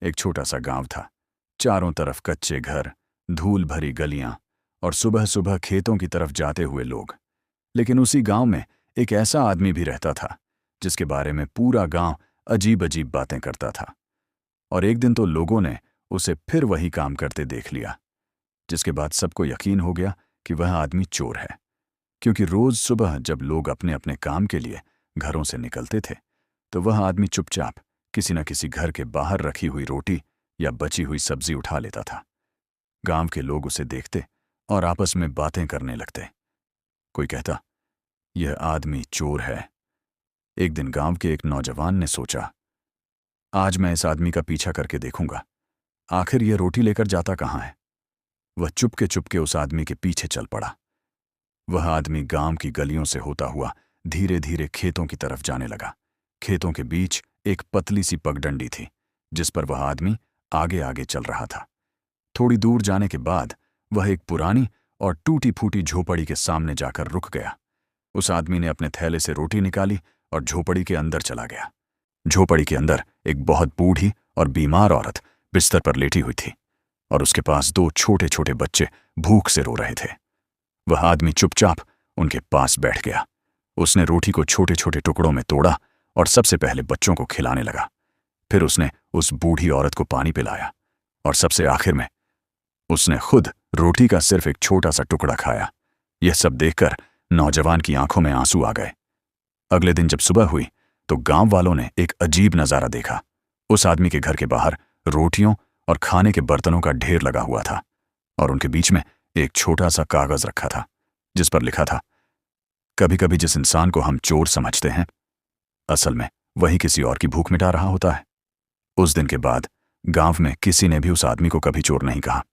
एक छोटा सा गांव था। चारों तरफ कच्चे घर, धूल भरी गलियां और सुबह सुबह खेतों की तरफ जाते हुए लोग। लेकिन उसी गांव में एक ऐसा आदमी भी रहता था जिसके बारे में पूरा गांव अजीब अजीब बातें करता था। और एक दिन तो लोगों ने उसे फिर वही काम करते देख लिया, जिसके बाद सबको यकीन हो गया कि वह आदमी चोर है। क्योंकि रोज सुबह जब लोग अपने अपने काम के लिए घरों से निकलते थे, तो वह आदमी चुपचाप किसी न किसी घर के बाहर रखी हुई रोटी या बची हुई सब्जी उठा लेता था। गांव के लोग उसे देखते और आपस में बातें करने लगते। कोई कहता, यह आदमी चोर है। एक दिन गांव के एक नौजवान ने सोचा, आज मैं इस आदमी का पीछा करके देखूंगा, आखिर यह रोटी लेकर जाता कहाँ है। वह चुपके चुपके उस आदमी के पीछे चल पड़ा। वह आदमी गांव की गलियों से होता हुआ धीरे धीरे खेतों की तरफ जाने लगा। खेतों के बीच एक पतली सी पगडंडी थी, जिस पर वह आदमी आगे आगे चल रहा था। थोड़ी दूर जाने के बाद वह एक पुरानी और टूटी फूटी झोपड़ी के सामने जाकर रुक गया। उस आदमी ने अपने थैले से रोटी निकाली और झोपड़ी के अंदर चला गया। झोपड़ी के अंदर एक बहुत बूढ़ी और बीमार औरत बिस्तर पर लेटी हुई थी और उसके पास दो छोटे छोटे बच्चे भूख से रो रहे थे। वह आदमी चुपचाप उनके पास बैठ गया। उसने रोटी को छोटे छोटे टुकड़ों में तोड़ा और सबसे पहले बच्चों को खिलाने लगा। फिर उसने उस बूढ़ी औरत को पानी पिलाया और सबसे आखिर में उसने खुद रोटी का सिर्फ एक छोटा सा टुकड़ा खाया। यह सब देखकर नौजवान की आंखों में आंसू आ गए। अगले दिन जब सुबह हुई तो गांव वालों ने एक अजीब नजारा देखा। उस आदमी के घर के बाहर रोटियों और खाने के बर्तनों का ढेर लगा हुआ था और उनके बीच में एक छोटा सा कागज रखा था, जिस पर लिखा था, कभी कभी जिस इंसान को हम चोर समझते हैं, असल में वही किसी और की भूख मिटा रहा होता है। उस दिन के बाद गांव में किसी ने भी उस आदमी को कभी चोर नहीं कहा।